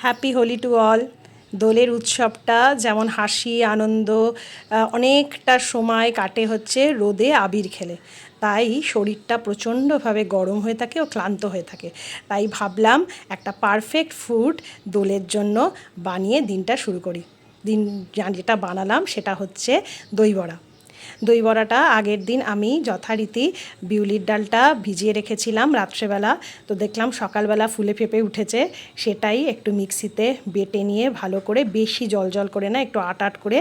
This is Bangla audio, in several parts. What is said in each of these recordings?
Happy Holi to all. দোলের উৎসবটা যেমন হাসি আনন্দ অনেকটা সময় কাটে হচ্ছে রোদে আবির খেলে, তাই শরীরটা প্রচণ্ডভাবে গরম হয়ে থাকে ও ক্লান্ত হয়ে থাকে। তাই ভাবলাম একটা পারফেক্ট ফুড দোলের জন্য বানিয়ে দিনটা শুরু করি। যেটা বানালাম সেটা হচ্ছে দই বড়া। দই বড়াটা আগের দিন আমি যথারীতি বিউলির ডালটা ভিজিয়ে রেখেছিলাম রাত্রেবেলা, তো দেখলাম সকালবেলা ফুলে ফেঁপে উঠেছে। সেটাই একটু মিক্সিতে বেটে নিয়ে ভালো করে, বেশি জল জল করে না, একটু আট করে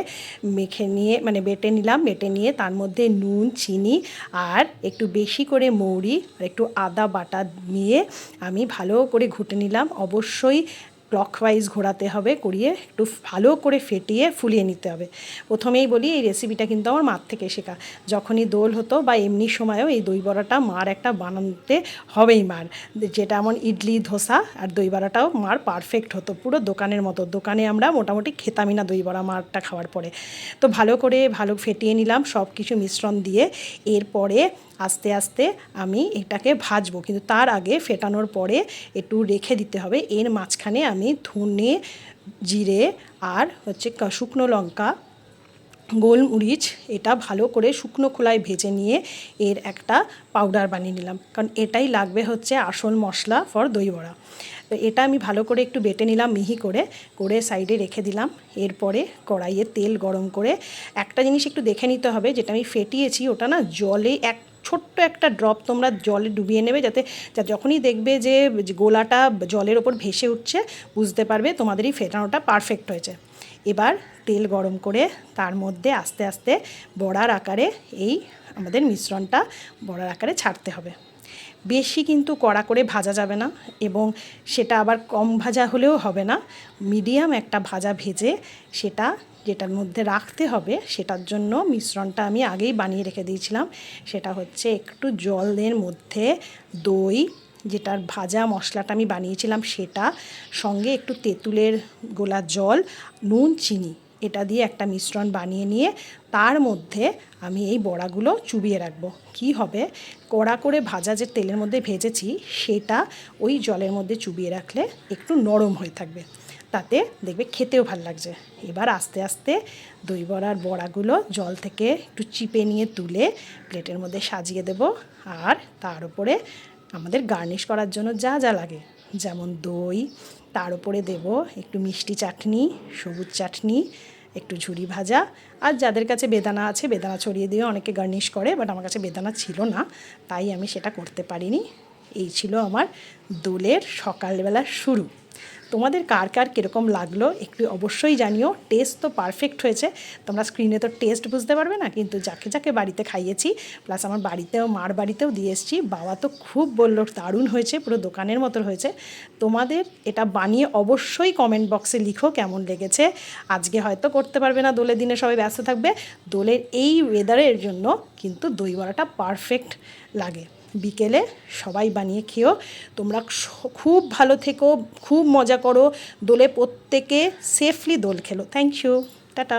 মেখে নিয়ে বেটে নিলাম। বেটে নিয়ে তার মধ্যে নুন, চিনি আর একটু বেশি করে মৌরি আর একটু আদা বাটা নিয়ে আমি ভালো করে ঘুটে নিলাম। অবশ্যই ক্লকওয়াইজ ঘোরাতে হবে, করিয়ে একটু ভালো করে ফেটিয়ে ফুলিয়ে নিতে হবে। প্রথমেই বলি, এই রেসিপিটা কিন্তু আমার মার থেকে শেখা। যখনই দোল হতো বা এমনি সময়ও এই দই বড়াটা মার একটা বানাতে হবেই মার, যেটা এমন ইডলি ধোসা আর দই বড়াটাও মার পারফেক্ট হতো, পুরো দোকানের মতো। দোকানে আমরা মোটামুটি খেতামই না দই বড়া মারটা খাওয়ার পরে। তো ভালো করে ফেটিয়ে নিলাম সব কিছু মিশ্রণ দিয়ে। এরপরে আস্তে আস্তে আমি এটাকে ভাজবো, কিন্তু তার আগে ফেটানোর পরে একটু রেখে দিতে হবে। এর মাঝখানে আমি ধনে, জিরে আর হচ্ছে শুকনো লঙ্কা, গোলমরিচ এটা ভালো করে শুকনো খোলায় ভেজে নিয়ে এর একটা পাউডার বানিয়ে নিলাম, কারণ এটাই লাগবে হচ্ছে আসল মশলা ফর দই বড়া। তো এটা আমি ভালো করে একটু বেটে নিলাম মিহি করে সাইডে রেখে দিলাম। এরপরে কড়াইয়ে তেল গরম করে একটা জিনিস একটু দেখে নিতে হবে, যেটা আমি ফেটিয়েছি ওটা না জলে ছোট্ট একটা ড্রপ তোমরা জলে ডুবিয়ে নেবে, যাতে যখনই দেখবে যে গোলাটা জলের ওপর ভেসে উঠছে, বুঝতে পারবে তোমাদের এই ফেটানোটা পারফেক্ট হয়েছে। এবার তেল গরম করে তার মধ্যে আস্তে আস্তে বড়ার আকারে এই আমাদের মিশ্রণটা বড়ার আকারে ছাড়তে হবে। বেশি কিন্তু কড়া করে ভাজা যাবে না, এবং সেটা আবার কম ভাজা হলেও হবে না। মিডিয়াম একটা ভাজা ভেজে সেটা যেটার মধ্যে রাখতে হবে, সেটার জন্য মিশ্রণটা আমি আগেই বানিয়ে রেখে দিয়েছিলাম। সেটা হচ্ছে একটু জলের মধ্যে দই, যেটার ভাজা মশলাটা আমি বানিয়েছিলাম সেটা, সঙ্গে একটু তেঁতুলের গোলা জল, নুন, চিনি, এটা দিয়ে একটা মিশ্রণ বানিয়ে নিয়ে তার মধ্যে আমি এই বড়াগুলো চুবিয়ে রাখবো। কি হবে, কড়া করে ভাজা যে তেলের মধ্যে ভেজেছি সেটা ওই জলের মধ্যে চুবিয়ে রাখলে একটু নরম হয়ে থাকবে, তাতে দেখবে খেতেও ভাল লাগছে। এবার আস্তে আস্তে দই বড়ার বড়াগুলো জল থেকে একটু চিপে নিয়ে তুলে প্লেটের মধ্যে সাজিয়ে দেব। আর তার উপরে আমাদের গার্নিশ করার জন্য যা যা লাগে, যেমন দই, তার উপরে দেব একটু মিষ্টি চাটনি, সবুজ চাটনি, একটু ঝুরি ভাজা, আর যাদের কাছে বেদানা আছে বেদানা ছড়িয়ে দিয়ে অনেকে গার্নিশ করে, বাট আমার কাছে বেদানা ছিল না, তাই আমি সেটা করতে পারিনি। এই ছিল আমার দোলের সকালবেলার শুরু। তোমাদের কার কার কীরকম লাগলো একটু অবশ্যই জানিও। টেস্ট তো পারফেক্ট হয়েছে, তোমরা স্ক্রিনে তো টেস্ট বুঝতে পারবে না, কিন্তু যাকে যাকে বাড়িতে খাইয়েছি, প্লাস আমার বাড়িতেও মার বাড়িতেও দিয়ে এসেছি, বাবা তো খুব বললো দারুণ হয়েছে, পুরো দোকানের মতো হয়েছে। তোমাদের এটা বানিয়ে অবশ্যই কমেন্ট বক্সে লিখো কেমন লেগেছে। আজকে হয়তো করতে পারবে না, দোলের দিনে সবাই ব্যস্ত থাকবে, দোলের এই ওয়েদারের জন্য কিন্তু দই বড়াটা পারফেক্ট লাগে। বিকেলে সবাই বানিয়ে খেও। তোমরা খুব ভালো থেকো, খুব মজা করো, দোলে প্রত্যেকে সেফলি দোল খেলো। Thank you, tata.